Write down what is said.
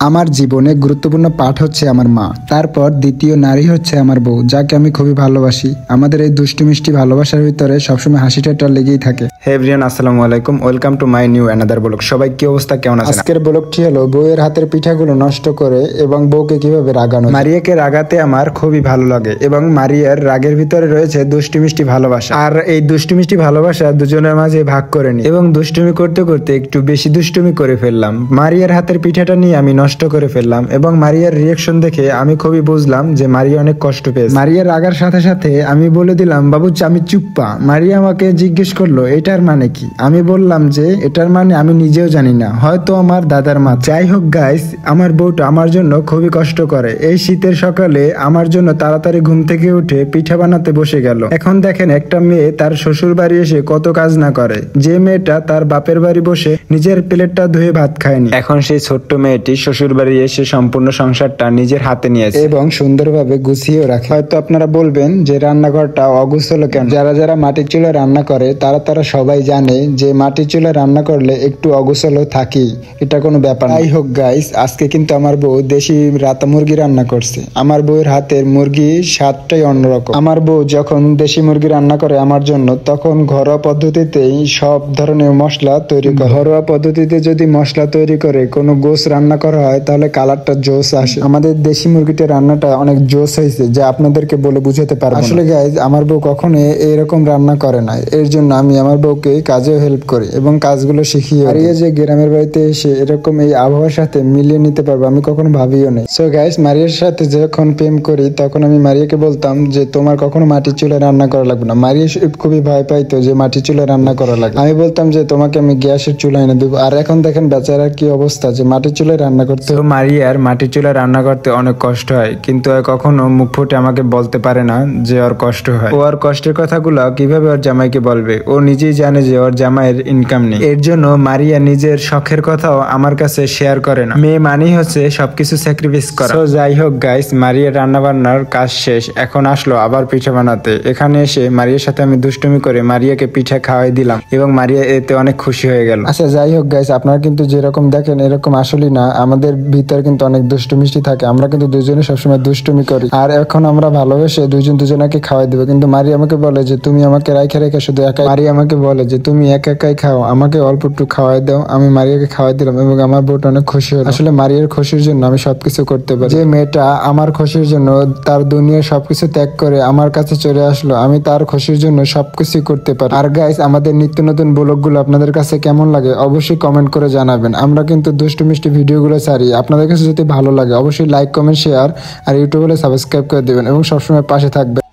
আমার জীবনে গুরুত্বপূর্ণ পাঠ হচ্ছে আমার মা, তারপর দ্বিতীয় নারী হচ্ছে আমার বউ, যাকে আমি খুবই ভালোবাসি। আমাদের এই দুষ্টু মিষ্টি ভালোবাসার ভিতরে সবসময় হাসি ঠাট্টা লেগেই থাকে। হে এভরিওয়ান, আসসালামু আলাইকুম, welcome to my new another blog. সবাই কি অবস্থা, কেমন আছেন? আজকের ব্লগটি হলো বউয়ের হাতের পিঠাগুলো নষ্ট করে এবং বউকে কিভাবে রাগানো। মারিয়াকে রাগাতে আমার খুবই ভালো লাগে এবং মারিয়ার রাগের ভিতরে রয়েছে দুষ্টু মিষ্টি ভালোবাসা। আর এই দুষ্টু মিষ্টি ভালোবাসা দুজনের মাঝে ভাগ করে নি এবং দুষ্টুমি করতে করতে একটু বেশি দুষ্টুমি করে ফেললাম। মারিয়ার হাতের পিঠাটা নিয়ে আমি নষ্ট করে ফেললাম এবং মারিয়ার রিয়াকশন দেখে আমি খুবই বুঝলাম যে মারিয়া অনেক কষ্ট পেয়েছে। মারিয়ার রাগার সাথে সাথে আমি বলে দিলাম, বাবু আমি চুপ্পা। মারিয়া আমাকে জিজ্ঞেস করলো এটার মানে কি। আমি বললাম যে এটার মানে আমি নিজেও জানি না, হয়তো আমার দাদার মা। যাই হোক গাইস, আমার বউটা আমার জন্য খুবই কষ্ট করে। এই শীতের সকালে আমার জন্য তাড়াতাড়ি ঘুম থেকে উঠে পিঠা বানাতে বসে গেল। এখন দেখেন একটা মেয়ে তার শ্বশুর বাড়ি এসে কত কাজ না করে। যে মেয়েটা তার বাপের বাড়ি বসে নিজের প্লেটটা ধুয়ে ভাত খায়নি, এখন সেই ছোট্ট মেয়েটি শ্বশুর বাড়ি এসে সম্পূর্ণ সংসারটা নিজের হাতে নিয়েছে এবং সুন্দরভাবে গুছিয়েও রাখে। হয়তো আপনারা বলবেন যে রান্নাঘরটা অগুছালো কেন। যারা যারা মাটির চুলায় রান্না করে তারা সবাই জানে যে মাটির চুলায় রান্না করলে একটু অগুছালো থাকি, এটা কোনো ব্যাপার না। যাই হোক গাইস, আজকে কিন্তু আমার বউ দেশি রাতা মুরগি রান্না করছে। আমার বউয়ের হাতের মুরগি স্বাদটাই অন্যরকম। আমার বউ যখন দেশি মুরগি রান্না করে আমার জন্য, তখন ঘরোয়া পদ্ধতিতেই সব ধরনের মশলা তৈরি করে। ঘরোয়া পদ্ধতিতে যদি মশলা তৈরি করে কোনো গোশ রান্না করা হয় তাহলে কালারটা জোস আসে। আমাদের দেশি মুরগিটা রান্নাটা অনেক জোস হয়েছে, যা আপনাদেরকে বলে বুঝাতে পারবো না। আসলে গাইজ, আমার বউ কখনো এরকম রান্না করে না। এর জন্য আমি আমার বউকে কাজেও হেল্প করি এবং কাজগুলো শিখিয়ে। আর এই যে গ্রামের বাড়িতে এসে এরকম এই আবহাওয়ার সাথে মিলিয়ে নিতে পারবো আমি কখনো ভাবিও নাই। সো গাইজ, মারিয়ার সাথে যখন প্রেম করি তখন আমি মারিয়াকে বলতাম যে তোমার কখনো মাটির চুলায় রান্না করা লাগবে না। মারিয়া খুবই ভয় পাইতো যে মাটির চুলায় রান্না করা লাগবে। আমি বলতাম যে তোমাকে আমি গ্যাসের চুলা এনে দেবো। আর এখন দেখেন বেচারার কি অবস্থা, যে মাটির চুলায় রান্না করতে। মারিয়ার মাটির চুলায় রান্না করতে অনেক কষ্ট হয়, কিন্তু কখনো মুখ ফুটে আমাকে বলতে পারে না যে ওর কষ্ট হয়। ও ওর কষ্টের কথাগুলো কিভাবে ওর জামাইকে বলবে? ও নিজেই জানে যে ওর জামাইয়ের ইনকাম নেই। এর জন্য মারিয়া নিজের শখের কথাও আমার কাছে শেয়ার করে না। মেয়ে মানেই হচ্ছে সবকিছু স্যাক্রিফাইস করা। তো যাই হোক গাইস, মারিয়ার রান্না বান্নার কাজ শেষ, এখন আসলো আবার পিঠা বানাতে। এখানে এসে মারিয়ার সাথে আমি দুষ্টুমি করে মারিয়াকে পিঠা খাওয়াই দিলাম এবং মারিয়া এতে অনেক খুশি হয়ে গেল। আচ্ছা যাই হোক গাইস, আপনারা কিন্তু যেরকম দেখেন এরকম আসলেই না, আমাদের ভিতরে কিন্তু অনেক দুষ্টু মিষ্টি থাকে। আমরা কিন্তু দুজনে সবসময় দুষ্টুমি করি। আর এখন আমরা ভালোবেসে দুজনকে খাওয়াই দেবো, কিন্তু মারিয়া আমাকে বলে যে তুমি আমাকে রেখে রেখে শুধু একাই। মারিয়া আমাকে বলে যে তুমি একাই খাও, আমাকে অল্প একটু খাওয়াই দাও। আমি মারিয়াকে খাওয়াই দিলাম এবং আমার বউটা অনেক খুশি হলো। আসলে মারিয়ার খুশির জন্য আমি সবকিছু করতে পারি। যে মেয়েটা আমার খুশির জন্য তার দুনিয়ার সবকিছু ত্যাগ করে আমার কাছে চলে আসলো, আমি তার খুশির জন্য সবকিছু করতে পারি। আর গাইস, আমাদের নিত্য নতুন ব্লগগুলো আপনাদের কাছে কেমন লাগে অবশ্যই কমেন্ট করে জানাবেন। আমরা কিন্তু দুষ্টু মিষ্টি ভিডিওগুলো ছাড়ি। আপনাদের কাছে যদি ভালো লাগে অবশ্যই লাইক, কমেন্ট, শেয়ার আর ইউটিউবে সাবস্ক্রাইব করে দেবেন এবং সবসময় পাশে থাকবেন।